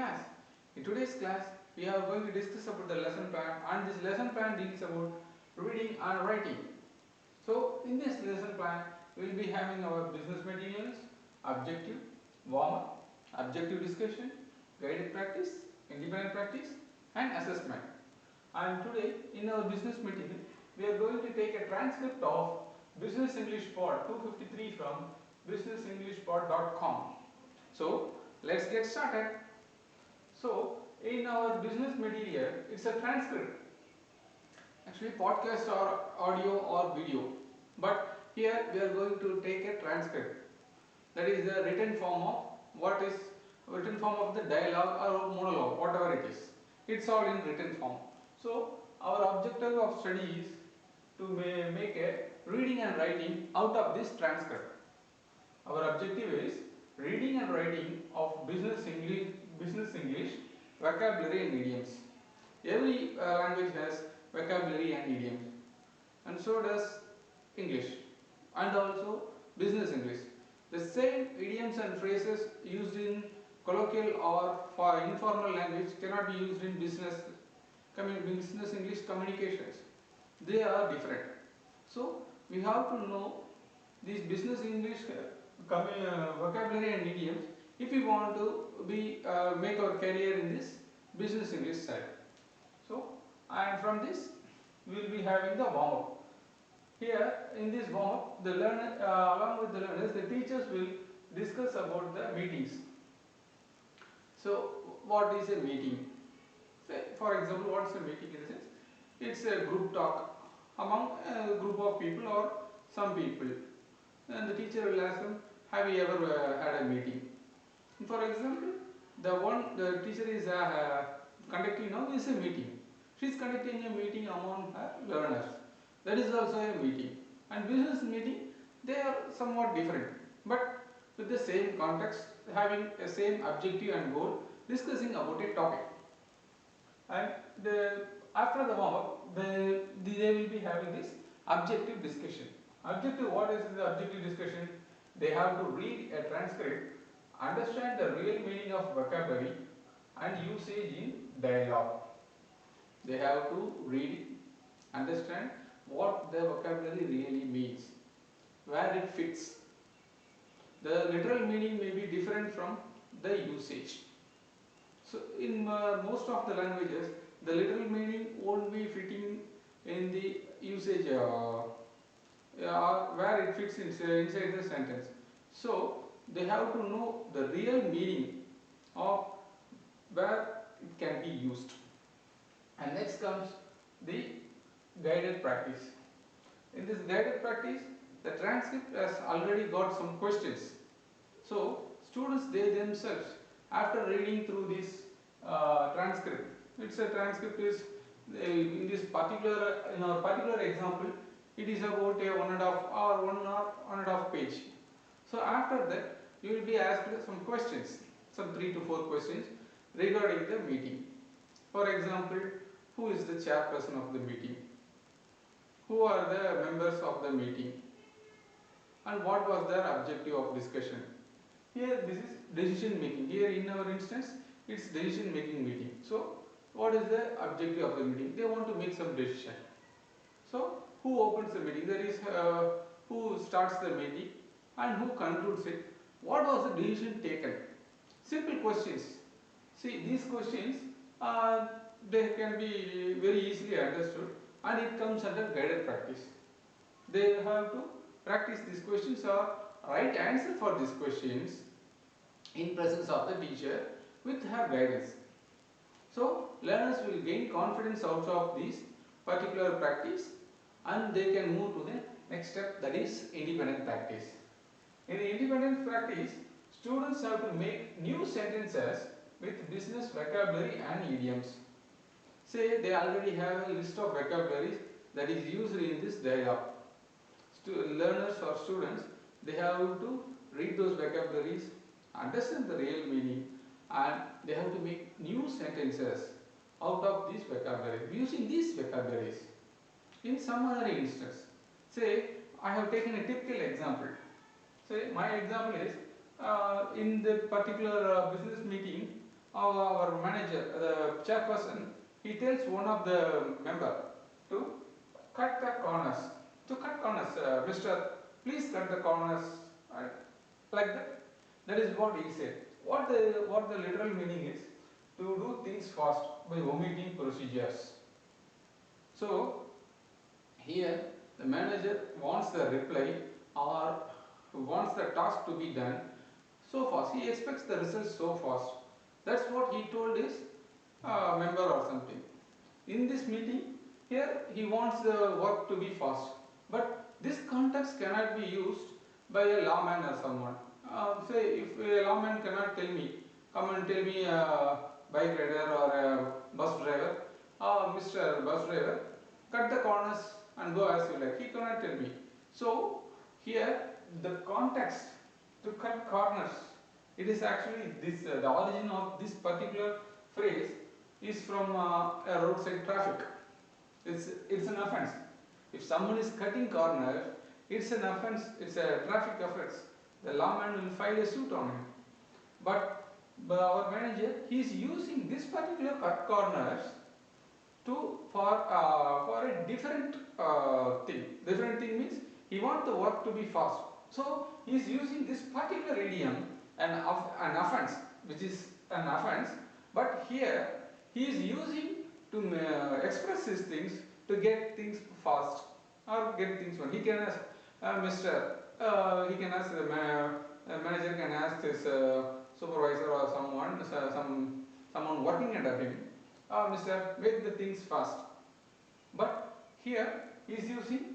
class. In today's class, we are going to discuss about the lesson plan, and this lesson plan deals about reading and writing. So in this lesson plan, we will be having our business materials, objective, warm-up, objective discussion, guided practice, independent practice and assessment. And today in our business material, we are going to take a transcript of Business English Pod 253 from businessenglishpod.com. So let's get started. So in our business material, it's a transcript. Actually podcast or audio or video, but here we are going to take a transcript, that is the written form of the dialogue or monologue, whatever it is. It's all in written form. So our objective of study is to make a reading and writing out of this transcript. Our objective is reading and writing of business English vocabulary and idioms. Every language has vocabulary and idioms, and so does English and also business English. The same idioms and phrases used in colloquial or for informal language cannot be used in business English communications. They are different. So we have to know these business English vocabulary and idioms if we want to make our career in this business English side. So, and from this we will be having the warm-up. Here in this warm-up, the learner along with the learners, the teachers will discuss about the meetings. So what is a meeting? Say, for example, what is a meeting in the sense? It's a group talk among a group of people or some people. And the teacher will ask them, have you ever had a meeting? And for example, the teacher is conducting now is a meeting. She is conducting a meeting among her learners. That is also a meeting. And business meeting, they are somewhat different, but with the same context, having a same objective and goal, discussing about a topic. And after the warm-up, they will be having this objective discussion. Objective, what is the objective discussion? They have to read a transcript, understand the real meaning of vocabulary and usage in dialogue. They have to read, understand what the vocabulary really means, where it fits. The literal meaning may be different from the usage. So in most of the languages, the literal meaning won't be fitting in the usage where it fits inside the sentence. So they have to know the real meaning of where it can be used. And next comes the guided practice. In this guided practice, the transcript has already got some questions. So students, they themselves, after reading through this transcript, it's a transcript is in our particular example, it is about a 1.5 page. So after that, you will be asked some questions, some 3 to 4 questions regarding the meeting. For example, who is the chairperson of the meeting? Who are the members of the meeting? And what was their objective of discussion? Here this is decision making. Here in our instance, it's decision making meeting. So what is the objective of the meeting? They want to make some decision. So who opens the meeting? That is who starts the meeting and who concludes it. What was the decision taken? Simple questions. See, these questions they can be very easily understood, and it comes under guided practice. They have to practice these questions or write answer for these questions in presence of the teacher with her guidance. So learners will gain confidence out of this particular practice, and they can move to the next step, that is independent practice. In the independent practice, students have to make new sentences with business vocabulary and idioms. Say they already have a list of vocabularies that is used in this dialogue. Learners or students, they have to read those vocabularies, understand the real meaning, and they have to make new sentences out of this vocabulary using these vocabularies. In some other instance, say I have taken a typical example. Say my example is in the particular business meeting, our manager, the chairperson, he tells one of the member to cut the corners. To cut corners, Mr. Please cut the corners, right? Like that. That is what he said. What the literal meaning is to do things fast by omitting procedures. So here the manager wants the reply or wants the task to be done so fast. He expects the results so fast. That's what he told his member or something. In this meeting, here he wants the work to be fast. But this context cannot be used by a lawman or someone. Say if a lawman cannot tell me, come and tell me a bike rider or a bus driver, Mr. Bus driver, cut the corners and go as you like. He cannot tell me. So here the context to cut corners, it is actually this, the origin of this particular phrase is from a roadside traffic. It's an offence. If someone is cutting corners, it's an offence, it's a traffic offence. The lawman will file a suit on him. But our manager, he is using this particular cut corners for a different thing. Different thing means he wants the work to be fast. So he is using this particular idiom, an offence, which is an offence. But here he is using to express his things to get things fast or get things done. He can ask he can ask the manager can ask his supervisor or someone, someone working under him, Mr. Make the things fast. But here he is using